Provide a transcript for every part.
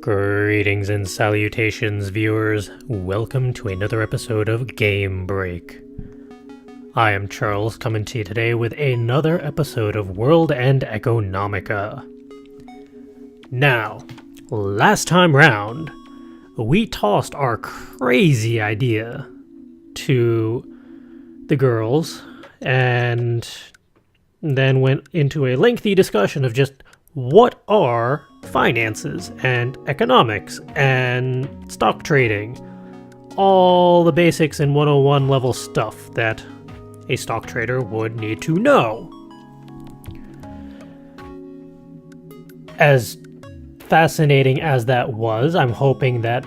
Greetings and salutations, viewers. Welcome to another episode of Game Break. I am Charles, coming to you today with another episode of World and Economica. Now, last time round, we tossed our crazy idea to the girls and then went into a lengthy discussion of just what are finances and economics and stock trading, all the basics and 101 level stuff that a stock trader would need to know. As fascinating as that was, I'm hoping that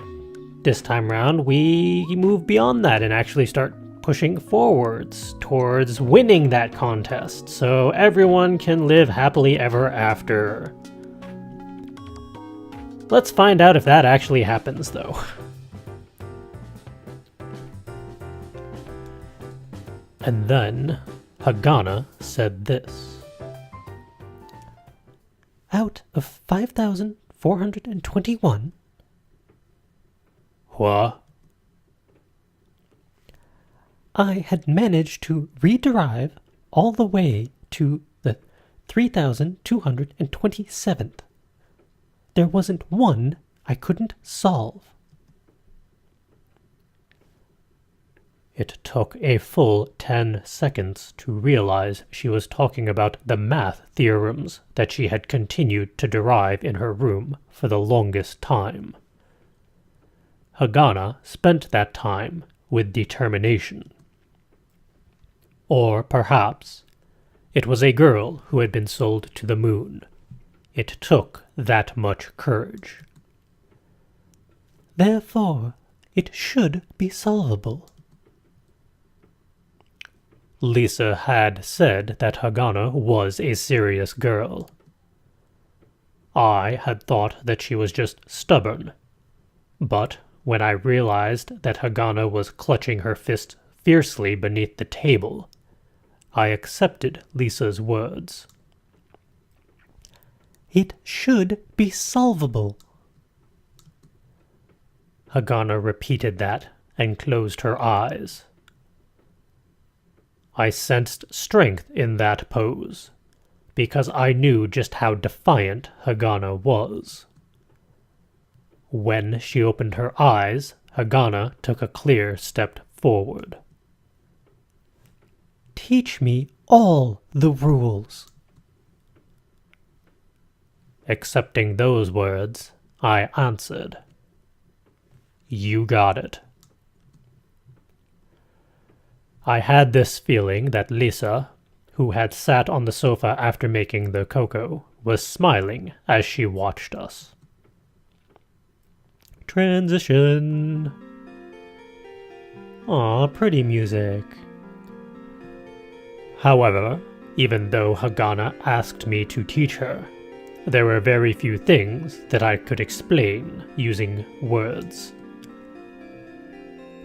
this time around we move beyond that and actually start pushing forwards towards winning that contest so everyone can live happily ever after. Let's find out if that actually happens, though. And then Hagana said this. Out of 5,421. What? I had managed to rederive all the way to the 3,227th. There wasn't one I couldn't solve. It took a full 10 seconds to realize she was talking about the math theorems that she had continued to derive in her room for the longest time. Hagana spent that time with determination. Or perhaps it was a girl who had been sold to the moon. It took that much courage. Therefore, it should be solvable. Lisa had said that Hagana was a serious girl. I had thought that she was just stubborn. But when I realized that Hagana was clutching her fist fiercely beneath the table, I accepted Lisa's words. It should be solvable. Hagana repeated that and closed her eyes. I sensed strength in that pose, because I knew just how defiant Hagana was. When she opened her eyes, Hagana took a clear step forward. Teach me all the rules. Accepting those words, I answered, You got it. I had this feeling that Lisa, who had sat on the sofa after making the cocoa, was smiling as she watched us. Transition. Aw, pretty music. However, even though Hagana asked me to teach her, there were very few things that I could explain using words.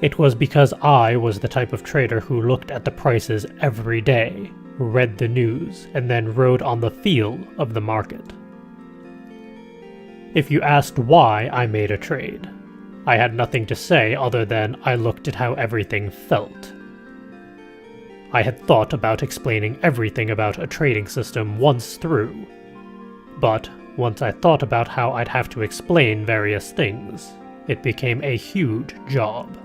It was because I was the type of trader who looked at the prices every day, read the news, and then rode on the feel of the market. If you asked why I made a trade, I had nothing to say other than I looked at how everything felt. I had thought about explaining everything about a trading system once through, but once I thought about how I'd have to explain various things, it became a huge job.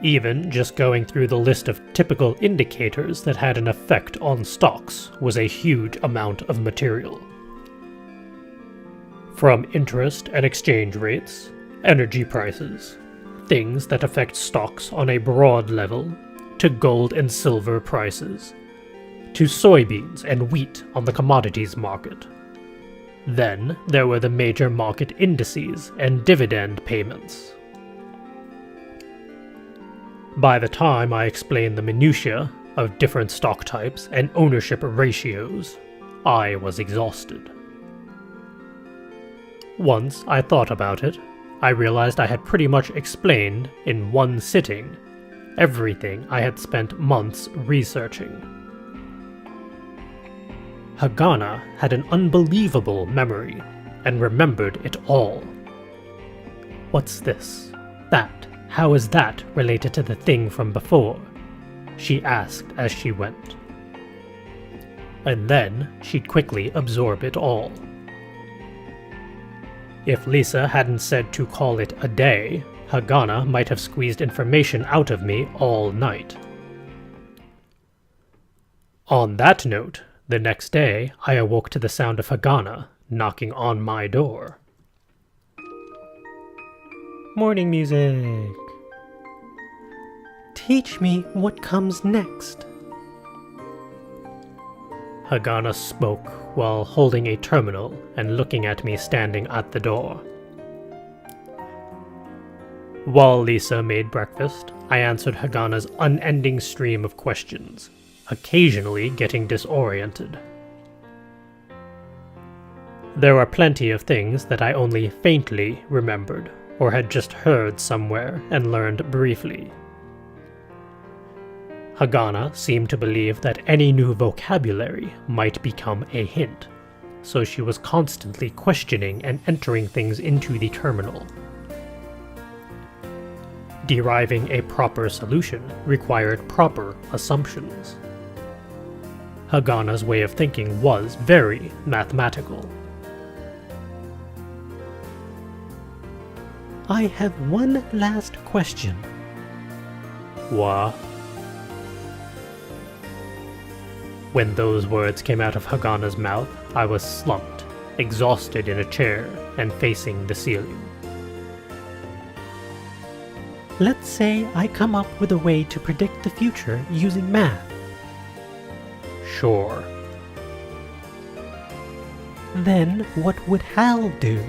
Even just going through the list of typical indicators that had an effect on stocks was a huge amount of material. From interest and exchange rates, energy prices, things that affect stocks on a broad level, to gold and silver prices, to soybeans and wheat on the commodities market. Then there were the major market indices and dividend payments. By the time I explained the minutiae of different stock types and ownership ratios, I was exhausted. Once I thought about it, I realized I had pretty much explained, in one sitting, everything I had spent months researching. Hagana had an unbelievable memory, and remembered it all. What's this? That? How is that related to the thing from before? She asked as she went. And then she'd quickly absorb it all. If Lisa hadn't said to call it a day, Hagana might have squeezed information out of me all night. On that note, the next day I awoke to the sound of Hagana knocking on my door. Morning music. Teach me what comes next. Hagana spoke while holding a terminal and looking at me standing at the door. While Lisa made breakfast, I answered Hagana's unending stream of questions, occasionally getting disoriented. There were plenty of things that I only faintly remembered, or had just heard somewhere and learned briefly. Hagana seemed to believe that any new vocabulary might become a hint, so she was constantly questioning and entering things into the terminal. Deriving a proper solution required proper assumptions. Hagana's way of thinking was very mathematical. I have one last question. What? When those words came out of Hagana's mouth, I was slumped, exhausted in a chair, and facing the ceiling. Let's say I come up with a way to predict the future using math. Sure. Then what would Hal do?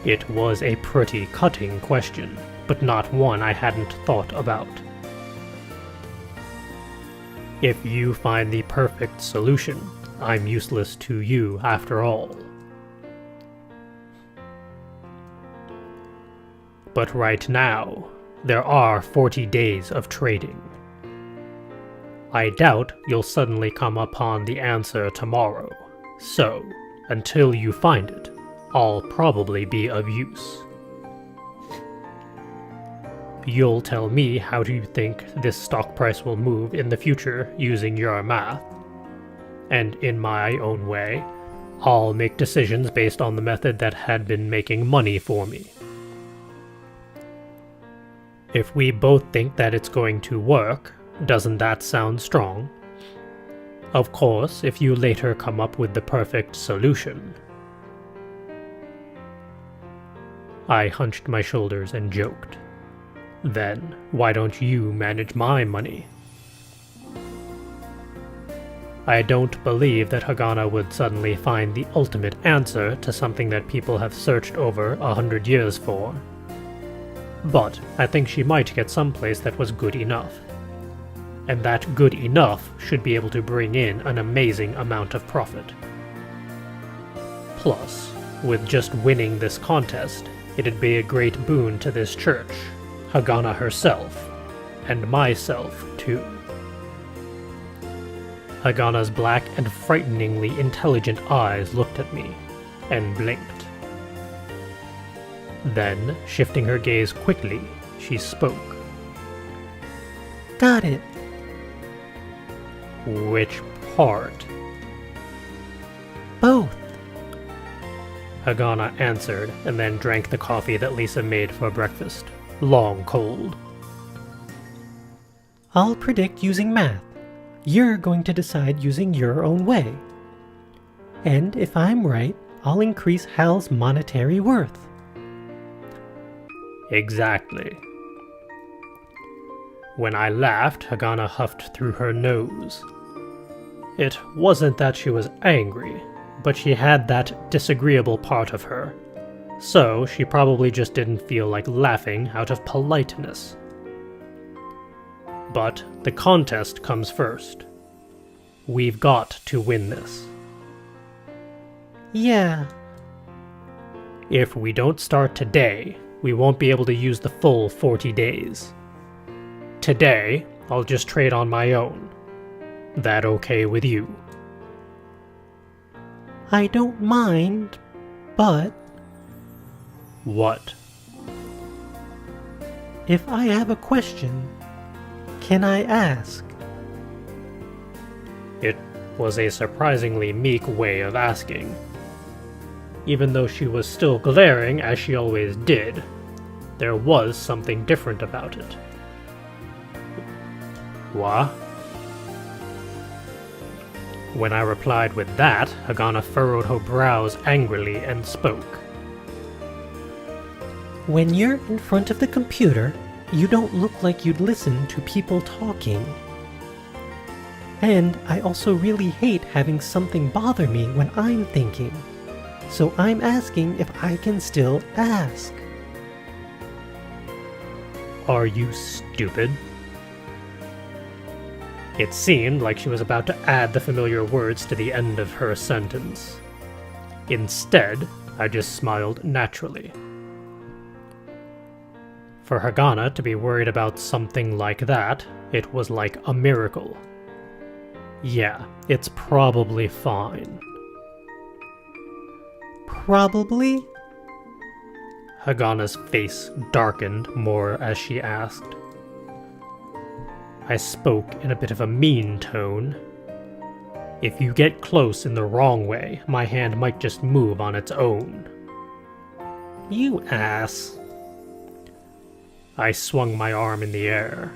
It was a pretty cutting question, but not one I hadn't thought about. If you find the perfect solution, I'm useless to you after all. But right now, there are 40 days of trading. I doubt you'll suddenly come upon the answer tomorrow, so, until you find it, I'll probably be of use. You'll tell me how do you think this stock price will move in the future using your math. And in my own way, I'll make decisions based on the method that had been making money for me. If we both think that it's going to work, doesn't that sound strong? Of course, if you later come up with the perfect solution. I hunched my shoulders and joked. Then, why don't you manage my money? I don't believe that Hagana would suddenly find the ultimate answer to something that people have searched over 100 years for. But I think she might get someplace that was good enough. And that good enough should be able to bring in an amazing amount of profit. Plus, with just winning this contest, it'd be a great boon to this church, Hagana herself, and myself too. Hagana's black and frighteningly intelligent eyes looked at me, and blinked. Then, shifting her gaze quickly, she spoke. Got it. Which part? Both. Hagana answered, and then drank the coffee that Lisa made for breakfast, long cold. I'll predict using math. You're going to decide using your own way. And if I'm right, I'll increase Hal's monetary worth. Exactly. When I laughed, Hagana huffed through her nose. It wasn't that she was angry, but she had that disagreeable part of her, so she probably just didn't feel like laughing out of politeness. But the contest comes first. We've got to win this. Yeah. If we don't start today, we won't be able to use the full 40 days. Today, I'll just trade on my own. That okay with you? I don't mind, but... What? If I have a question, can I ask? It was a surprisingly meek way of asking. Even though she was still glaring as she always did, there was something different about it. What? When I replied with that, Hagana furrowed her brows angrily and spoke. When you're in front of the computer, you don't look like you'd listen to people talking. And I also really hate having something bother me when I'm thinking. So I'm asking if I can still ask. Are you stupid? It seemed like she was about to add the familiar words to the end of her sentence. Instead, I just smiled naturally. For Hagana to be worried about something like that, it was like a miracle. Yeah, it's probably fine. Probably? Hagana's face darkened more as she asked. I spoke in a bit of a mean tone. If you get close in the wrong way, my hand might just move on its own. You ass. I swung my arm in the air.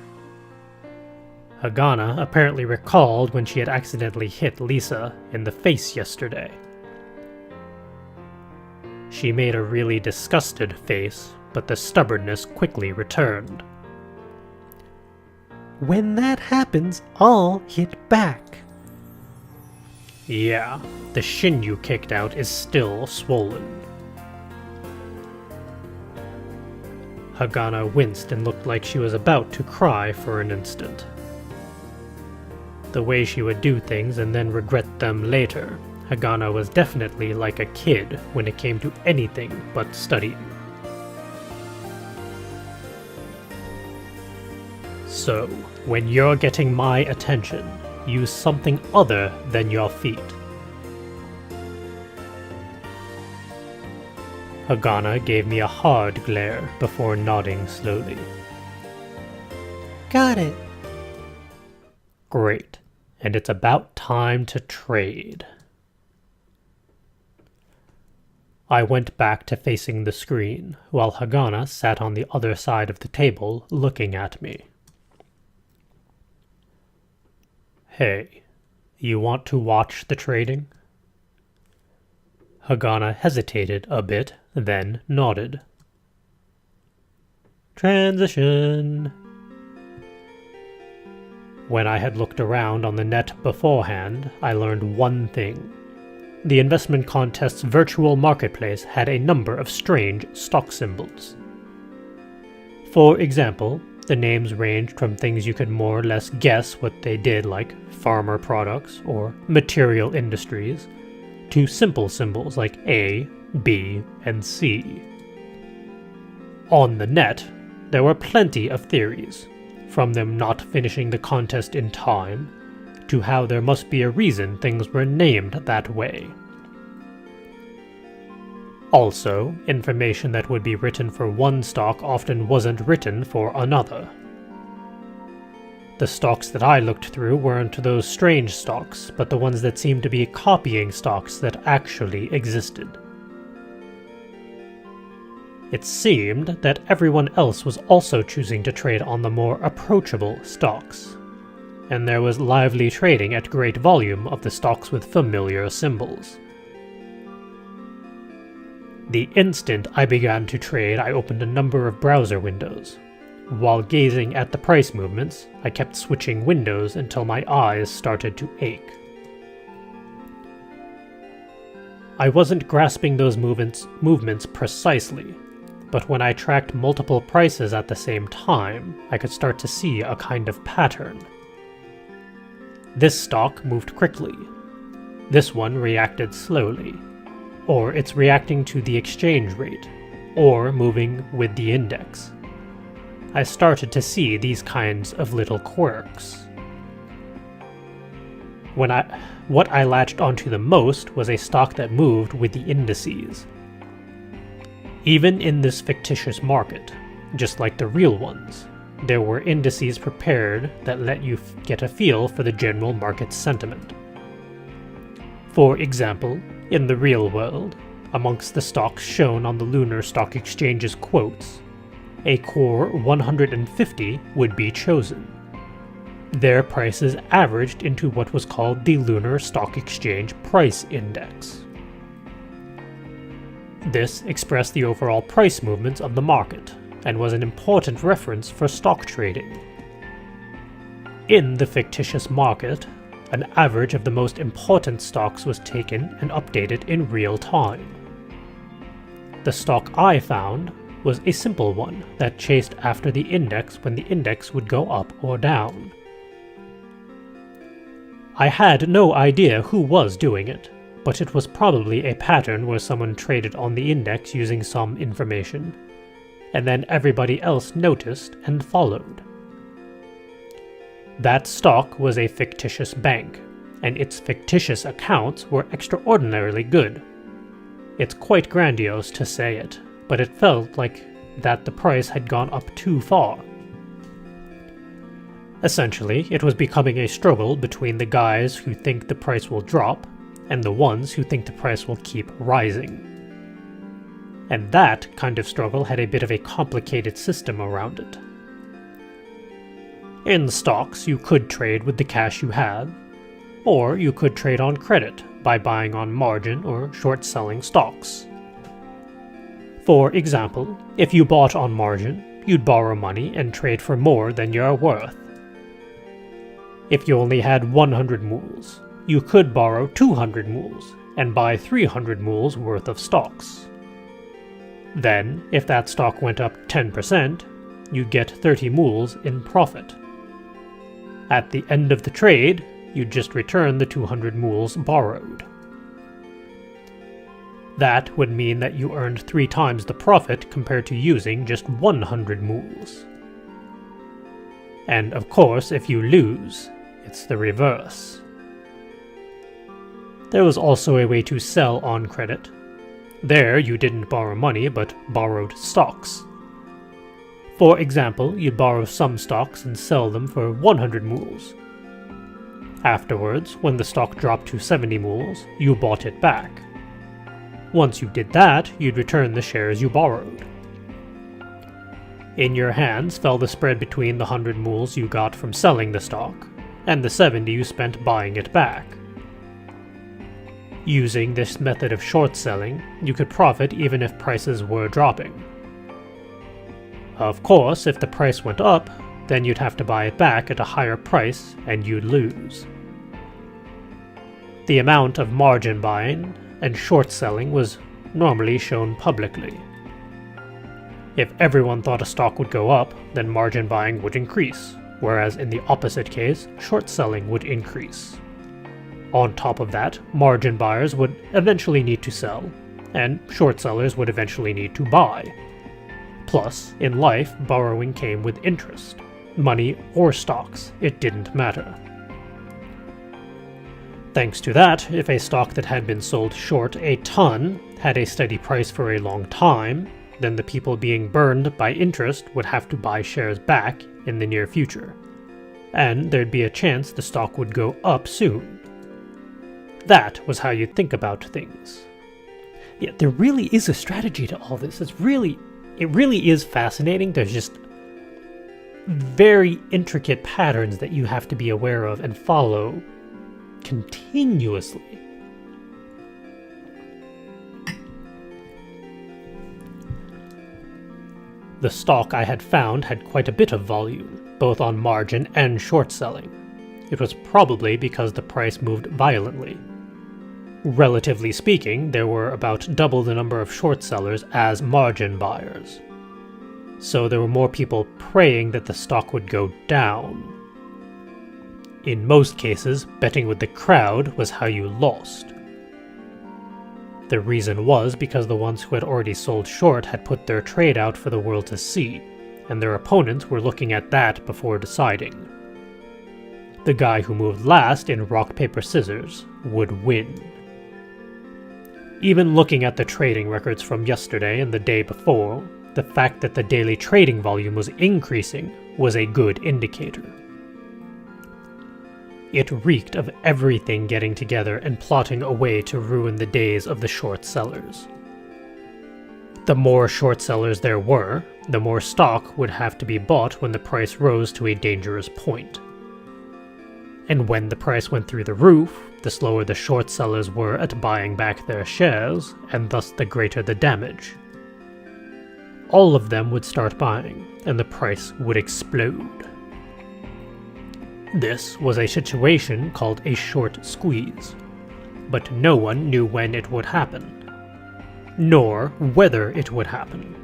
Hagana apparently recalled when she had accidentally hit Lisa in the face yesterday. She made a really disgusted face, but the stubbornness quickly returned. When that happens, I'll hit back. Yeah, the shin you kicked out is still swollen. Hagana winced and looked like she was about to cry for an instant. The way she would do things and then regret them later, Hagana was definitely like a kid when it came to anything but studying. So, when you're getting my attention, use something other than your feet. Hagana gave me a hard glare before nodding slowly. Got it. Great, and it's about time to trade. I went back to facing the screen, while Hagana sat on the other side of the table looking at me. Hey, you want to watch the trading? Hagana hesitated a bit, then nodded. Transition. When I had looked around on the net beforehand, I learned one thing. The investment contest's virtual marketplace had a number of strange stock symbols. For example, the names ranged from things you could more or less guess what they did, like farmer products or material industries, to simple symbols like A, B, and C. On the net, there were plenty of theories, from them not finishing the contest in time, to how there must be a reason things were named that way. Also, information that would be written for one stock often wasn't written for another. The stocks that I looked through weren't those strange stocks, but the ones that seemed to be copying stocks that actually existed. It seemed that everyone else was also choosing to trade on the more approachable stocks, and there was lively trading at great volume of the stocks with familiar symbols. The instant I began to trade, I opened a number of browser windows. While gazing at the price movements, I kept switching windows until my eyes started to ache. I wasn't grasping those movements precisely, but when I tracked multiple prices at the same time, I could start to see a kind of pattern. This stock moved quickly. This one reacted slowly. Or it's reacting to the exchange rate, or moving with the index. I started to see these kinds of little quirks. What I latched onto the most was a stock that moved with the indices. Even in this fictitious market, just like the real ones, there were indices prepared that let you get a feel for the general market sentiment. For example, in the real world, amongst the stocks shown on the Lunar Stock Exchange's quotes, a core 150 would be chosen. Their prices averaged into what was called the Lunar Stock Exchange Price Index. This expressed the overall price movements of the market, and was an important reference for stock trading. In the fictitious market, an average of the most important stocks was taken and updated in real time. The stock I found was a simple one that chased after the index when the index would go up or down. I had no idea who was doing it, but it was probably a pattern where someone traded on the index using some information, and then everybody else noticed and followed. That stock was a fictitious bank, and its fictitious accounts were extraordinarily good. It's quite grandiose to say it, but it felt like that the price had gone up too far. Essentially, it was becoming a struggle between the guys who think the price will drop and the ones who think the price will keep rising. And that kind of struggle had a bit of a complicated system around it. In stocks, you could trade with the cash you have, or you could trade on credit by buying on margin or short-selling stocks. For example, if you bought on margin, you'd borrow money and trade for more than you're worth. If you only had 100 mules, you could borrow 200 mules and buy 300 mules worth of stocks. Then, if that stock went up 10%, you'd get 30 mules in profit. At the end of the trade, you'd just return the 200 mules borrowed. That would mean that you earned 3 times the profit compared to using just 100 mules. And of course, if you lose, it's the reverse. There was also a way to sell on credit. There, you didn't borrow money, but borrowed stocks. For example, you'd borrow some stocks and sell them for 100 mules. Afterwards, when the stock dropped to 70 mules, you bought it back. Once you did that, you'd return the shares you borrowed. In your hands fell the spread between the 100 mules you got from selling the stock, and the 70 you spent buying it back. Using this method of short selling, you could profit even if prices were dropping. Of course, if the price went up, then you'd have to buy it back at a higher price and you'd lose. The amount of margin buying and short selling was normally shown publicly. If everyone thought a stock would go up, then margin buying would increase, whereas in the opposite case, short selling would increase. On top of that, margin buyers would eventually need to sell, and short sellers would eventually need to buy. Plus, in life, borrowing came with interest. Money or stocks, it didn't matter. Thanks to that, if a stock that had been sold short a ton had a steady price for a long time, then the people being burned by interest would have to buy shares back in the near future. And there'd be a chance the stock would go up soon. That was how you think about things. Yeah, there really is a strategy to all this. It really is fascinating. There's just very intricate patterns that you have to be aware of and follow continuously. The stock I had found had quite a bit of volume, both on margin and short selling. It was probably because the price moved violently. Relatively speaking, there were about double the number of short sellers as margin buyers. So there were more people praying that the stock would go down. In most cases, betting with the crowd was how you lost. The reason was because the ones who had already sold short had put their trade out for the world to see, and their opponents were looking at that before deciding. the guy who moved last in rock, paper, scissors would win. Even looking at the trading records from yesterday and the day before, the fact that the daily trading volume was increasing was a good indicator. It reeked of everything getting together and plotting a way to ruin the days of the short sellers. The more short sellers there were, the more stock would have to be bought when the price rose to a dangerous point. And when the price went through the roof, the slower the short sellers were at buying back their shares, and thus the greater the damage. All of them would start buying, and the price would explode. This was a situation called a short squeeze, but no one knew when it would happen, nor whether it would happen.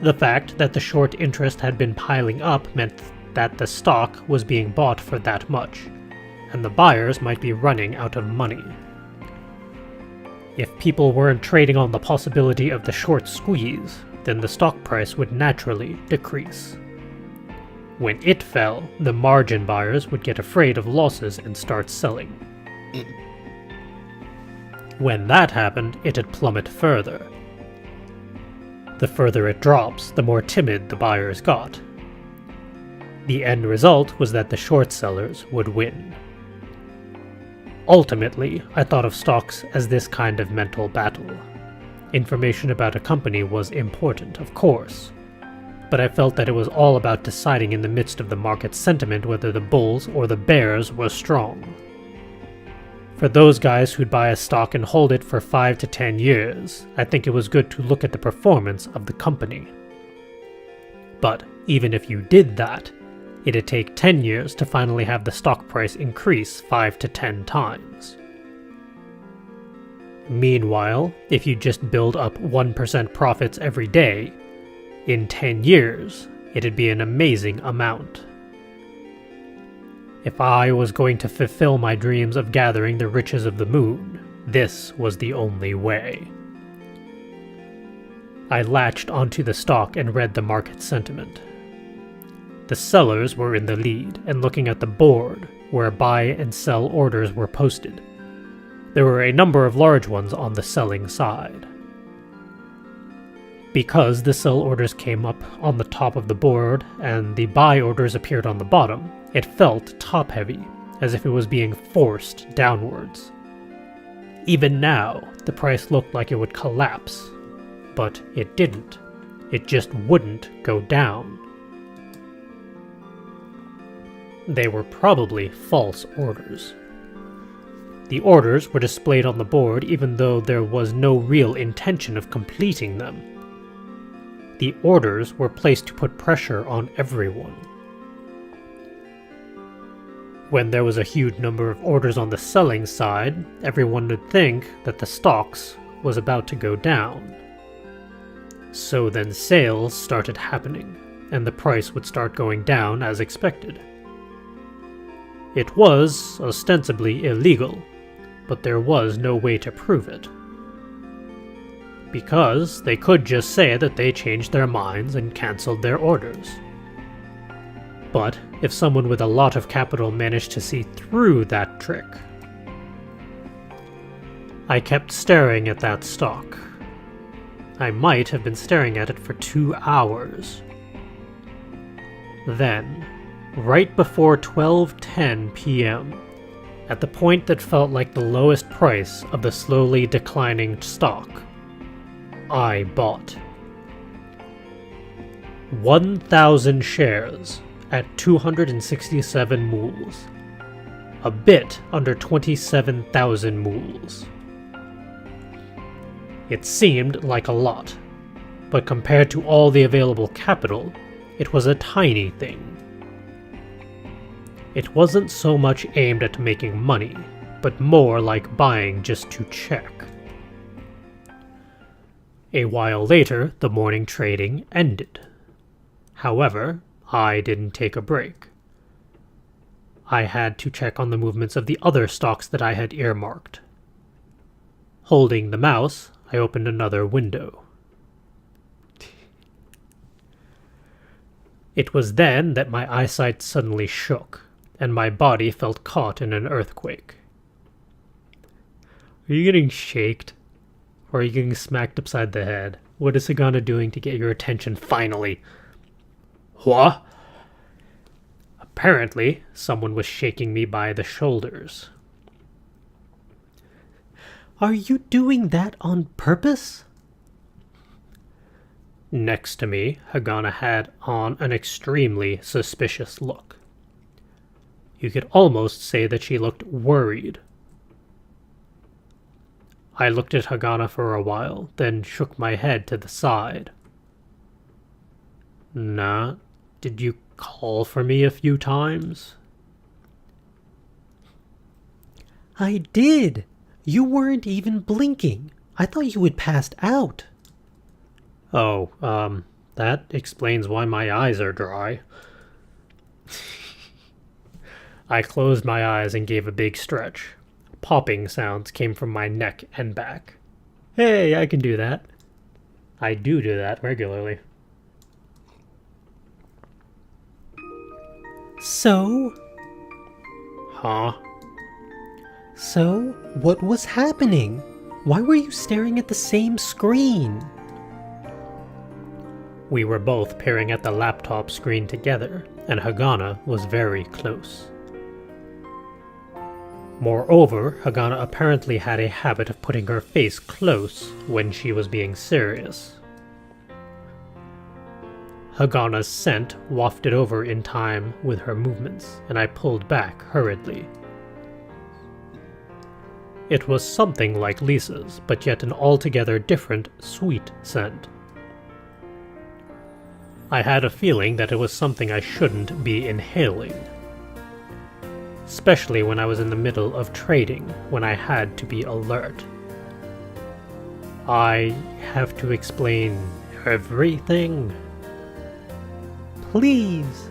The fact that the short interest had been piling up meant that the stock was being bought for that much, and the buyers might be running out of money. If people weren't trading on the possibility of the short squeeze, then the stock price would naturally decrease. When it fell, the margin buyers would get afraid of losses and start selling. When that happened, it'd plummet further. The further it drops, the more timid the buyers got. The end result was that the short sellers would win. Ultimately, I thought of stocks as this kind of mental battle. Information about a company was important, of course, but I felt that it was all about deciding in the midst of the market sentiment whether the bulls or the bears were strong. For those guys who'd buy a stock and hold it for 5 to 10 years, I think it was good to look at the performance of the company. But even if you did that, it'd take 10 years to finally have the stock price increase 5 to 10 times. Meanwhile, if you just build up 1% profits every day, in 10 years, it'd be an amazing amount. If I was going to fulfill my dreams of gathering the riches of the moon, this was the only way. I latched onto the stock and read the market sentiment. The sellers were in the lead, and looking at the board, where buy and sell orders were posted, there were a number of large ones on the selling side. Because the sell orders came up on the top of the board and the buy orders appeared on the bottom, it felt top-heavy, as if it was being forced downwards. Even now, the price looked like it would collapse, but it didn't. It just wouldn't go down. They were probably false orders. The orders were displayed on the board even though there was no real intention of completing them. The orders were placed to put pressure on everyone. When there was a huge number of orders on the selling side, everyone would think that the stocks was about to go down. So then sales started happening, and the price would start going down as expected. It was ostensibly illegal, but there was no way to prove it. Because they could just say that they changed their minds and cancelled their orders. But if someone with a lot of capital managed to see through that trick, I kept staring at that stock. I might have been staring at it for 2 hours. Then, right before 12:10 p.m., at the point that felt like the lowest price of the slowly declining stock, I bought 1,000 shares at 267 mools, a bit under 27,000 mools. It seemed like a lot, but compared to all the available capital, it was a tiny thing. It wasn't so much aimed at making money, but more like buying just to check. A while later, the morning trading ended. However, I didn't take a break. I had to check on the movements of the other stocks that I had earmarked. Holding the mouse, I opened another window. It was then that my eyesight suddenly shook, and my body felt caught in an earthquake. Are you getting shaked? Or are you getting smacked upside the head? What is Hagana doing to get your attention finally? What? Apparently, someone was shaking me by the shoulders. Are you doing that on purpose? Next to me, Hagana had on an extremely suspicious look. You could almost say that she looked worried. I looked at Hagana for a while, then shook my head to the side. Nah, did you call for me a few times? I did. You weren't even blinking. I thought you had passed out. Oh, that explains why my eyes are dry. I closed my eyes and gave a big stretch. Popping sounds came from my neck and back. Hey, I can do that. I do that regularly. So? Huh? So, what was happening? Why were you staring at the same screen? We were both peering at the laptop screen together, and Hagana was very close. Moreover, Hagana apparently had a habit of putting her face close when she was being serious. Hagana's scent wafted over in time with her movements, and I pulled back hurriedly. It was something like Lisa's, but yet an altogether different, sweet scent. I had a feeling that it was something I shouldn't be inhaling. Especially when I was in the middle of trading, when I had to be alert. I have to explain everything. Please.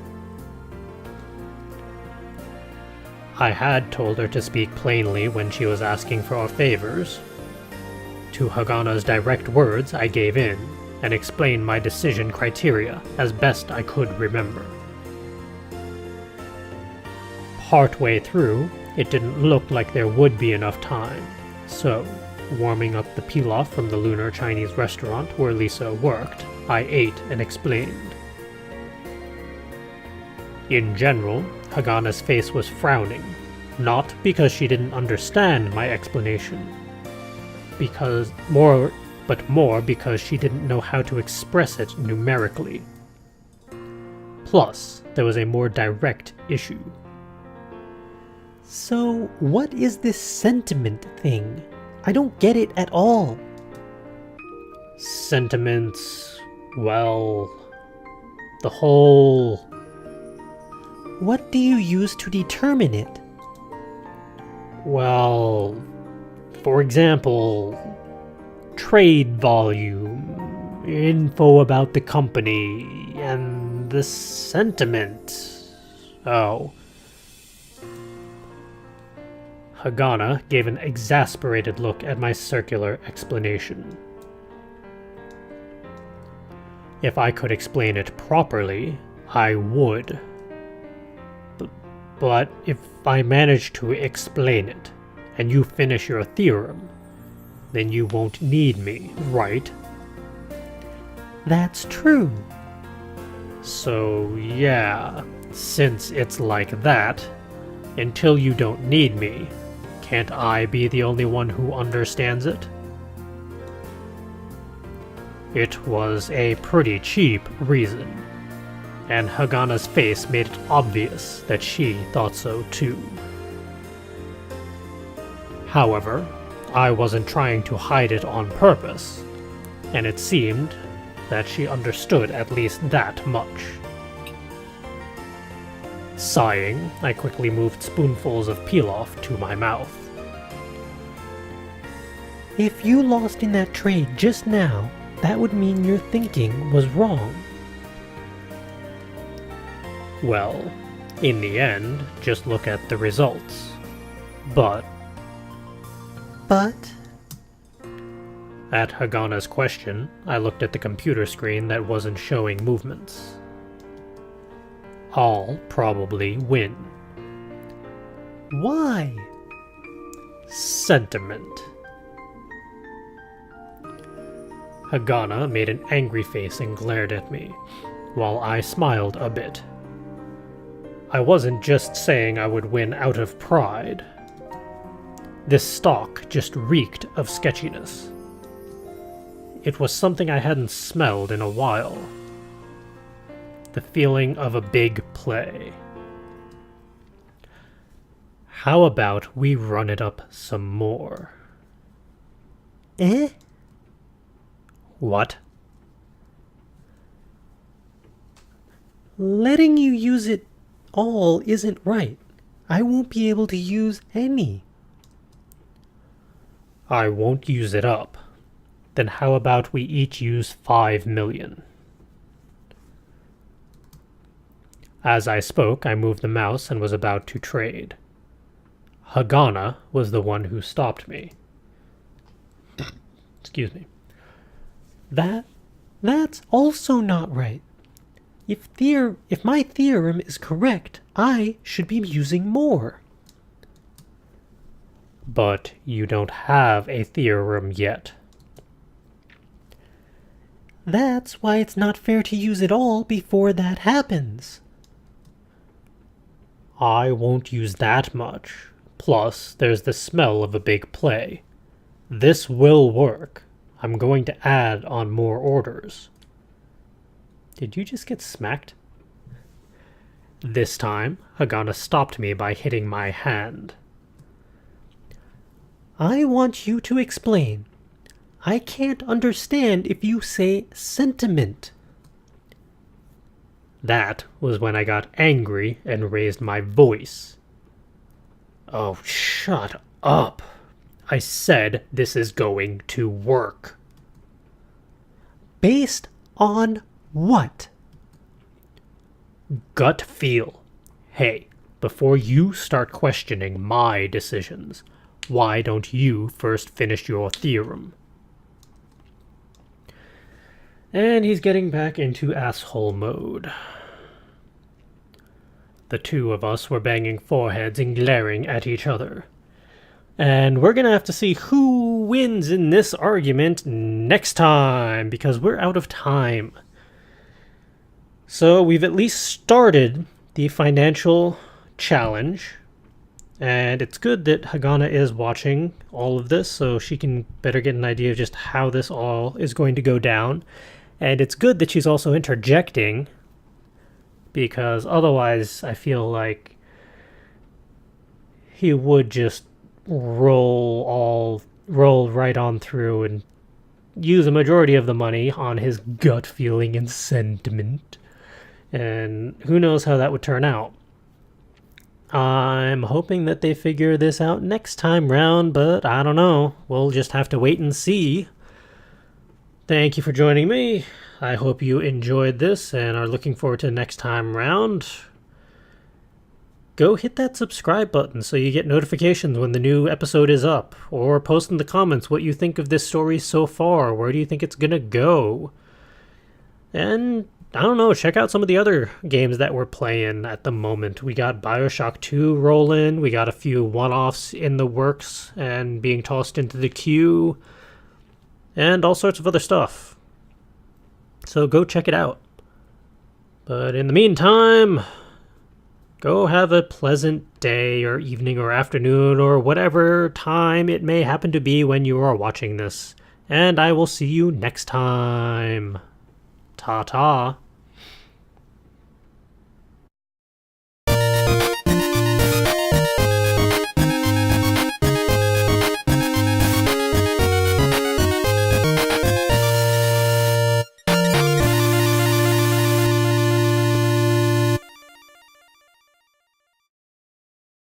I had told her to speak plainly when she was asking for favors. To Hagana's direct words, I gave in and explained my decision criteria as best I could remember. Partway through, it didn't look like there would be enough time, so, warming up the pilaf from the Lunar Chinese restaurant where Lisa worked, I ate and explained. In general, Hagana's face was frowning, not because she didn't understand my explanation, but more because she didn't know how to express it numerically. Plus, there was a more direct issue. So, what is this sentiment thing? I don't get it at all. Sentiments, well, the whole... What do you use to determine it? Well, for example, trade volume, info about the company, and the sentiment. Oh. Hagana gave an exasperated look at my circular explanation. If I could explain it properly, I would. But if I manage to explain it, and you finish your theorem, then you won't need me, right? That's true. So yeah, since it's like that, until you don't need me, can't I be the only one who understands it? It was a pretty cheap reason, and Hagana's face made it obvious that she thought so too. However, I wasn't trying to hide it on purpose, and it seemed that she understood at least that much. Sighing, I quickly moved spoonfuls of pilaf to my mouth. If you lost in that trade just now, that would mean your thinking was wrong. Well, in the end, just look at the results. But... At Hagana's question, I looked at the computer screen that wasn't showing movements. I'll probably win. Why? Sentiment. Hagana made an angry face and glared at me, while I smiled a bit. I wasn't just saying I would win out of pride. This stock just reeked of sketchiness. It was something I hadn't smelled in a while. The feeling of a big play. How about we run it up some more? Eh? What? Letting you use it all isn't right. I won't be able to use any. I won't use it up. Then how about we each use 5 million? As I spoke, I moved the mouse and was about to trade. Hagana was the one who stopped me. Excuse me. That's also not right. If my theorem is correct, I should be using more. But you don't have a theorem yet. That's why it's not fair to use it all before that happens. I won't use that much. Plus, there's the smell of a big play. This will work. I'm going to add on more orders. Did you just get smacked? This time, Hagana stopped me by hitting my hand. I want you to explain. I can't understand if you say sentiment. That was when I got angry and raised my voice. Oh, shut up. I said this is going to work. Based on what? Gut feel. Hey, before you start questioning my decisions, why don't you first finish your theorem? And he's getting back into asshole mode. The two of us were banging foreheads and glaring at each other. And we're gonna have to see who wins in this argument next time, because we're out of time. So we've at least started the financial challenge. And it's good that Hagana is watching all of this, so she can better get an idea of just how this all is going to go down. And it's good that she's also interjecting, because otherwise I feel like he would just roll right on through and use a majority of the money on his gut feeling and sentiment. And who knows how that would turn out. I'm hoping that they figure this out next time round, but I don't know. We'll just have to wait and see. Thank you for joining me. I hope you enjoyed this and are looking forward to next time round. Go hit that subscribe button so you get notifications when the new episode is up, or post in the comments what you think of this story so far. Where do you think it's gonna go? And I don't know, check out some of the other games that we're playing at the moment. We got BioShock 2 rolling, we got a few one-offs in the works and being tossed into the queue, and all sorts of other stuff. So go check it out. But in the meantime, go have a pleasant day or evening or afternoon or whatever time it may happen to be when you are watching this. And I will see you next time. Ta-ta.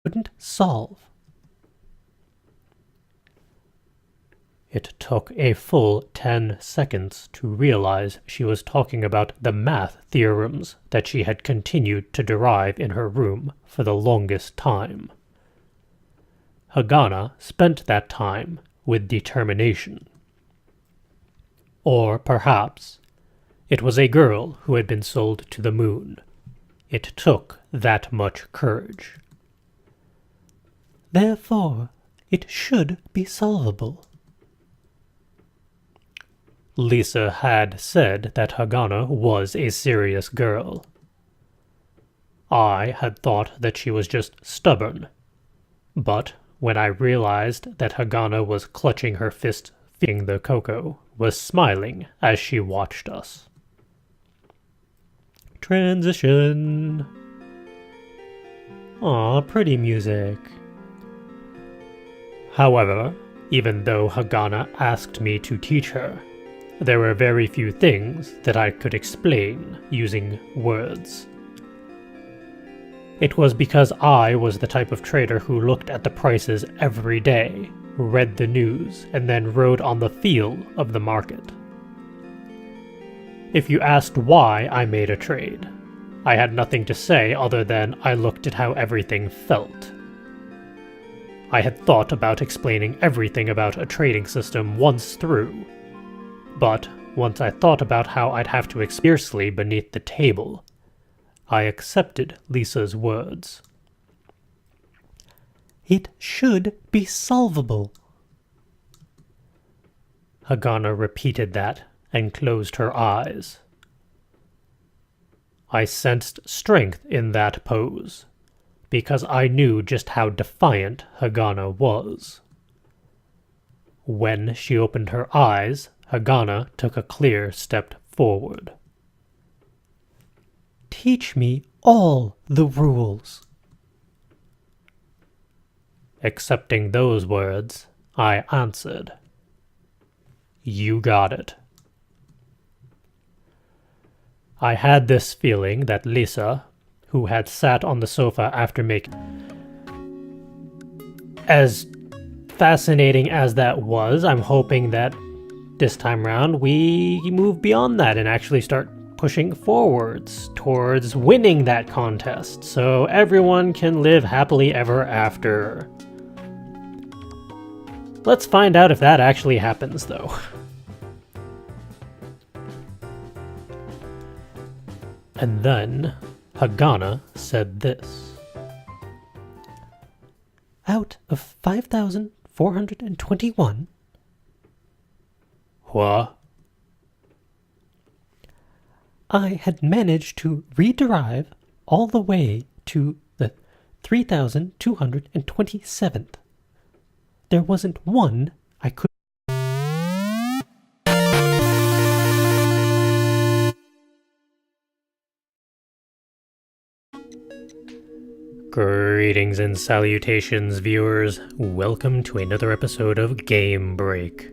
Couldn't solve. It took a full 10 seconds to realize she was talking about the math theorems that she had continued to derive in her room for the longest time. Hagana spent that time with determination. Or perhaps it was a girl who had been sold to the moon. It took that much courage. Therefore, it should be solvable. Lisa had said that Hagana was a serious girl. I had thought that she was just stubborn. But when I realized that Hagana was clutching her fist, feeding the cocoa, was smiling as she watched us. Transition. Aw, pretty music. However, even though Hagana asked me to teach her, there were very few things that I could explain using words. It was because I was the type of trader who looked at the prices every day, read the news, and then rode on the feel of the market. If you asked why I made a trade, I had nothing to say other than I looked at how everything felt. I had thought about explaining everything about a trading system once through, but once I thought about how I'd have to fiercely beneath the table, I accepted Lisa's words. It should be solvable. Hagana repeated that and closed her eyes. I sensed strength in that pose, because I knew just how defiant Hagana was. When she opened her eyes, Hagana took a clear step forward. Teach me all the rules. Accepting those words, I answered, "You got it." I had this feeling that Lisa, who had sat on the sofa after making... As fascinating as that was, I'm hoping that this time round we move beyond that and actually start pushing forwards towards winning that contest, so everyone can live happily ever after. Let's find out if that actually happens, though. And then Hagana said this. Out of 5,421... What? I had managed to rederive all the way to the 3,227th. There wasn't one I could... Greetings and salutations, viewers. Welcome to another episode of Game Break.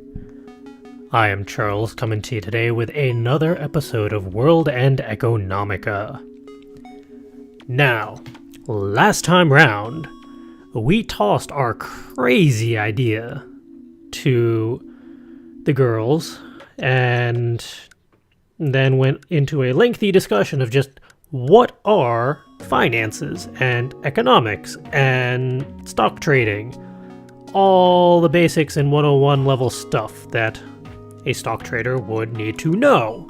I am Charles, coming to you today with another episode of World and Economica. Now, last time round, we tossed our crazy idea to the girls and then went into a lengthy discussion of just what are finances and economics and stock trading, all the basics and 101 level stuff that a stock trader would need to know.